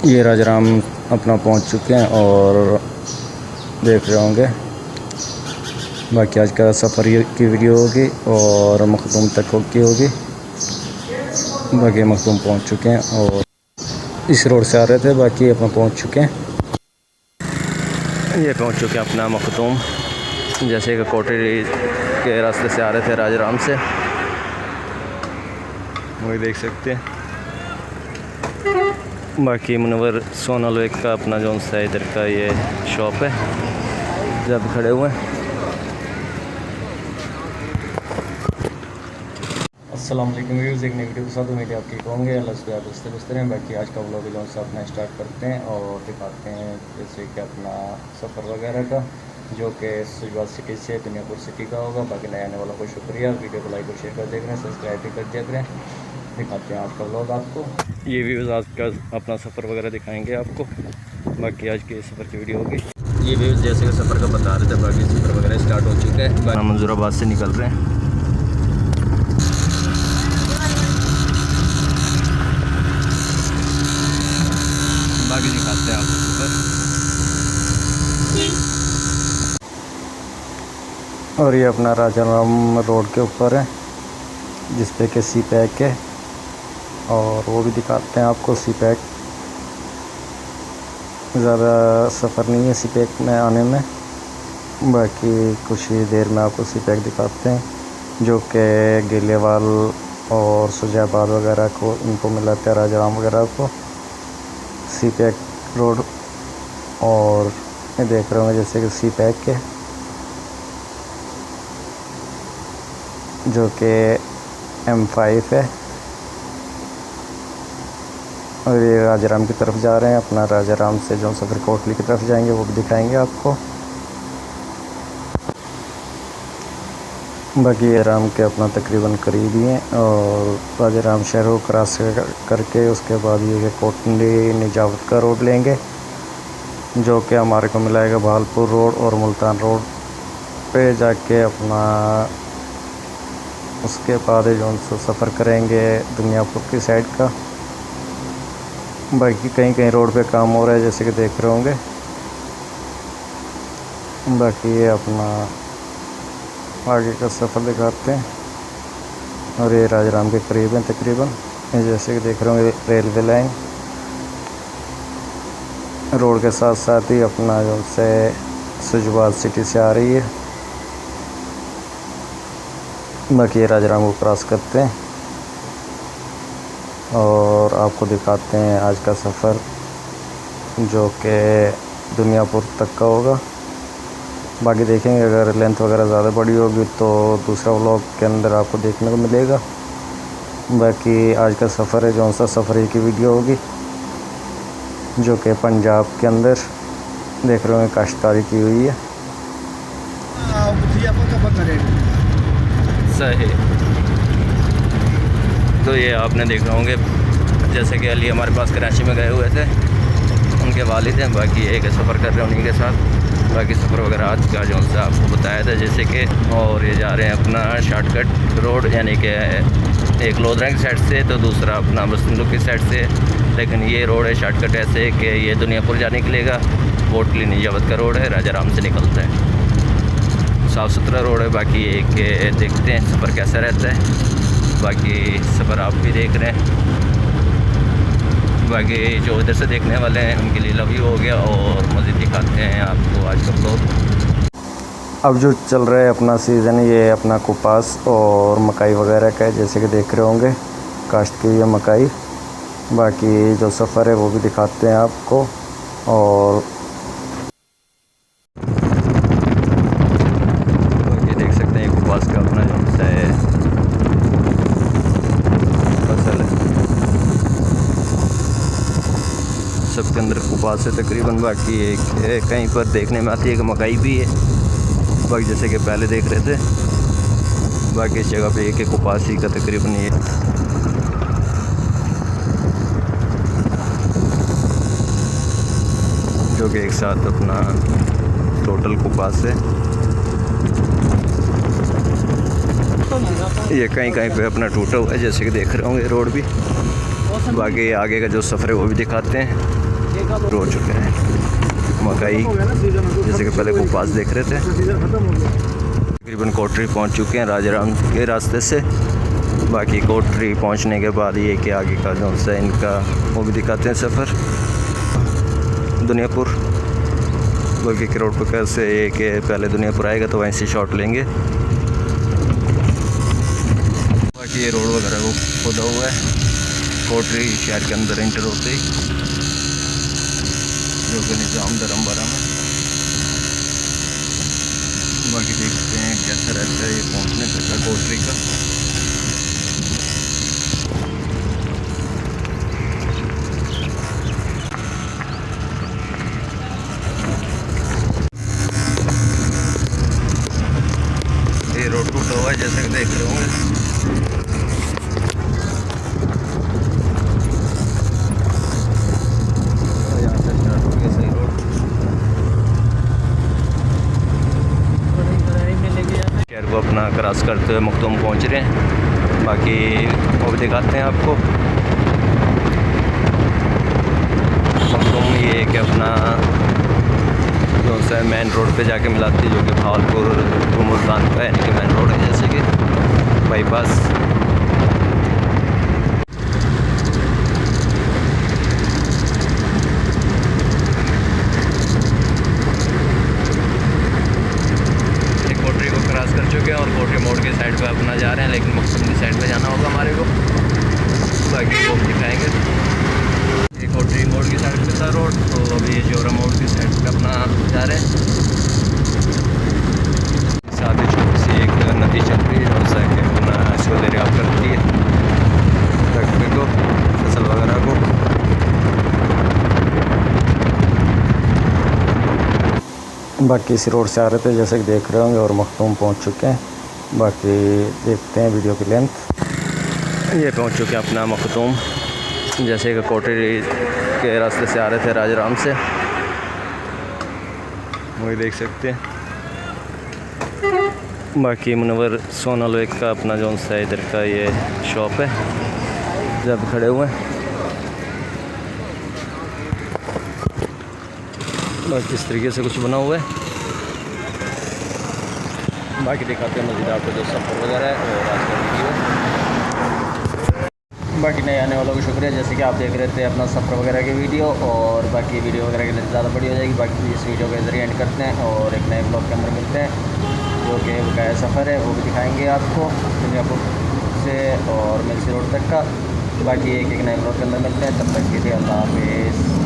ये राजाराम अपना पहुंच चुके हैं और देख रहे होंगे। बाकी आज का सफ़र की वीडियो होगी और मखदूम तक की होगी। बाकी मखदूम पहुंच चुके हैं और इस रोड से आ रहे थे, बाकी अपना पहुंच चुके हैं। ये पहुंच चुके हैं अपना मखदूम, जैसे कि कोटरी के रास्ते से आ रहे थे राजाराम से, वही देख सकते हैं। बाकी मुनव्वर सोनालवेक का अपना जो सा इधर का ये शॉप है जब खड़े हुए हैं। अस्सलाम वालेकुम व्यूअर्स, एक नई वीडियो के साथ उम्मीद है आप ठीक होंगे। अल्लाह से आप बुझते रहें। बाकी आज का व्लॉग जो सा अपना स्टार्ट करते हैं और दिखाते हैं जैसे कि अपना सफ़र वगैरह का, जो कि सुजवात सिटी से दुनियापुर सिटी का होगा। बाकी नए आने वालों को शुक्रिया, वीडियो को लाइक और शेयर कर दिया करें, सब्सक्राइब भी कर दिया करें। दिखाते हैं आज का व्लॉग आपको। ये व्यूज़ आज का अपना सफ़र वगैरह दिखाएंगे आपको। बाकी आज के सफ़र की वीडियो होगी। ये व्यूज़ जैसे कि सफ़र का बता रहे थे, बाकी सफ़र वगैरह स्टार्ट हो चुका है। मंजूराबाद से निकल रहे हैं। बाकी दिखाते हैं आपको सफ़र। और ये अपना राजाराम रोड के ऊपर है, जिस पे कि सी पैक है, और वो भी दिखाते हैं आपको। सी पैक ज़्यादा सफ़र नहीं है सी पैक में आने में, बाकी कुछ ही देर में आपको सी पैक दिखाते हैं, जो कि गिलेवाल और सुजाबाद वगैरह को इनको मिलाते हैं, राजाराम वगैरह को सी पैक रोड। और ये देख रहे होंगे जैसे कि सी पैक है, जो कि M5 है। और ये राजाराम की तरफ जा रहे हैं। अपना राजाराम से जो सफ़र कोटली की तरफ जाएंगे वो भी दिखाएंगे आपको। बाकी राजाराम के अपना तकरीबन करीब ही हैं, और राजाराम शहर को क्रॉस करके उसके बाद ये कोटली निजावत का रोड लेंगे, जो कि हमारे को मिलाएगा भालपुर रोड और मुल्तान रोड पे जाके अपना उसके बाद जो सफ़र करेंगे दुनियापुर की साइड का। बाकी कहीं कहीं रोड पे काम हो रहा है, जैसे कि देख रहे होंगे। बाकी ये अपना आगे का सफ़र दिखाते हैं। और ये राजाराम के करीब हैं तकरीबन, जैसे कि देख रहे होंगे रेलवे लाइन रोड के साथ साथ ही अपना जो से सुजवात सिटी से आ रही है। बाकी ये राजाराम को क्रॉस करते हैं और आपको दिखाते हैं आज का सफ़र, जो कि दुनियापुर तक का होगा। बाकी देखेंगे अगर लेंथ वगैरह ज़्यादा बड़ी होगी तो दूसरा व्लॉग के अंदर आपको देखने को मिलेगा। बाकी आज का सफ़र है जो सा सफ़र की वीडियो होगी, जो कि पंजाब के अंदर देख रहे होंगे काश्तकारी की हुई है। सही तो ये आपने देखा होंगे, जैसे कि अली हमारे पास कराची में गए हुए थे, उनके वालिद हैं। बाकी एक सफ़र कर रहे हैं उन्हीं के साथ। बाकी सफ़र वगैरह आज का जो सा आपको बताया था जैसे कि। और ये जा रहे हैं अपना शॉर्टकट रोड, यानी कि एक लोधरा की साइड से तो दूसरा अपना बसंतुल की साइड से। लेकिन ये रोड है शॉर्टकट ऐसे कि ये दुनियापुर जाने निकलेगा। कोटली निजावत का रोड है, राजाराम से निकलता है। साफ़ सुथरा रोड है। बाकी एक देखते हैं सफ़र कैसा रहता है। बाकी सफ़र आप भी देख रहे हैं। बाकी जो इधर से देखने वाले हैं उनके लिए लव यू हो गया। और मज़ीद दिखाते हैं आपको आज का व्लॉग। अब जो चल रहा है अपना सीज़न, ये अपना कपास और मकाई वगैरह का है, जैसे कि देख रहे होंगे काश्त की है मकाई। बाकी जो सफ़र है वो भी दिखाते हैं आपको। और ये देख सकते हैं कपास का अपना जो सा है फसल है, सबके अंदर कपास है तकरीबन। बाकी एक कहीं पर देखने में आती है कि मकाई भी है, बाकी जैसे कि पहले देख रहे थे। बाकी इस जगह पे एक कपास ही का तकरीबन ये जो कि एक साथ अपना टोटल कपास है। ये कहीं कहीं पे अपना टूटा हुआ है, जैसे कि देख रहे होंगे रोड भी। बाकी आगे का जो सफ़र है वो भी दिखाते हैं। हो चुके हैं। मकई जैसे कि पहले कुपास देख रहे थे, तकरीबन कोटरी पहुंच चुके हैं राजाराम के रास्ते से। बाकी कोटरी पहुंचने के बाद ये कि आगे का जो सा इनका वो भी दिखाते हैं सफ़र दुनियापुर, बल्कि करोड़पकर से ये कि पहले दुनियापुर आएगा तो वहीं से शॉट लेंगे। बाकी ये रोड वगैरह वो खोदा हुआ है कोटरी शहर के अंदर इंटर होते ही, जो कि निज़ाम धर्मबारा में। बाकी देखते हैं कैसा रहता है ये पहुंचने तक का कोटरी का। ये रोड टूटा हुआ है जैसे कि देख रहे होंगे। यहाँ से स्टार्ट हो गया सही रोड। शहर को अपना क्रॉस करते हुए मखदूम पहुँच रहे हैं। बाकी वो भी दिखाते हैं आपको। मखदूम ये कि अपना जो सा मेन रोड पे जाके मिलाती है, जो कि भावलपुर टू मुल्तान का है, कि मेन रोड है जैसे कि बाईपास। कोटरी को क्रॉस कर चुके हैं और कोटरी मोड़ के साइड पे अपना जा रहे हैं, लेकिन मकसूद की साइड पे जाना होगा हमारे को। बाकी वो दिखाएंगे। ये कोटरी मोड़ की साइड पे था रोड, तो अभी ये जोरा मोड़ की साइड पे अपना जा रहे हैं। साथ ही छोटी सी एक नदी चल रही है, जैसा कि अपना इसको दरियाफ्त करती है फैक्ट्री को, फसल वगैरह को। बाकी इसी रोड से आ रहे थे जैसे कि देख रहे होंगे, और मखदूम पहुंच चुके हैं। बाकी देखते हैं वीडियो की लेंथ। ये पहुंच चुके हैं अपना मखदूम, जैसे कि कोटरी के रास्ते से आ रहे थे राजाराम से, वही देख सकते हैं। बाकी मुनव्वर सोनालोक का अपना जो सा इधर का ये शॉप है जब खड़े हुए हैं। बाकी इस तरीके से कुछ बना हुआ है। बाकी दिखाते हैं मज़ीद आपको जो सफ़र वगैरह है और आज का वीडियो। बाकी नए आने वालों को शुक्रिया, जैसे कि आप देख रहे थे अपना सफ़र वगैरह की वीडियो। और बाकी वीडियो वगैरह के लिए ज़्यादा बड़ी हो जाएगी। बाकी इस वीडियो के ज़रिए एंड करते हैं और एक नए ब्लॉग के अंदर मिलते हैं, जो कि बकाया सफ़र है वो भी दिखाएंगे आपको दुनियापुर से और मिल्सी रोड तक का। बाकी एक नए ब्लॉग के अंदर मिलते हैं, तब तक के लिए अल्लाह हाफिज़।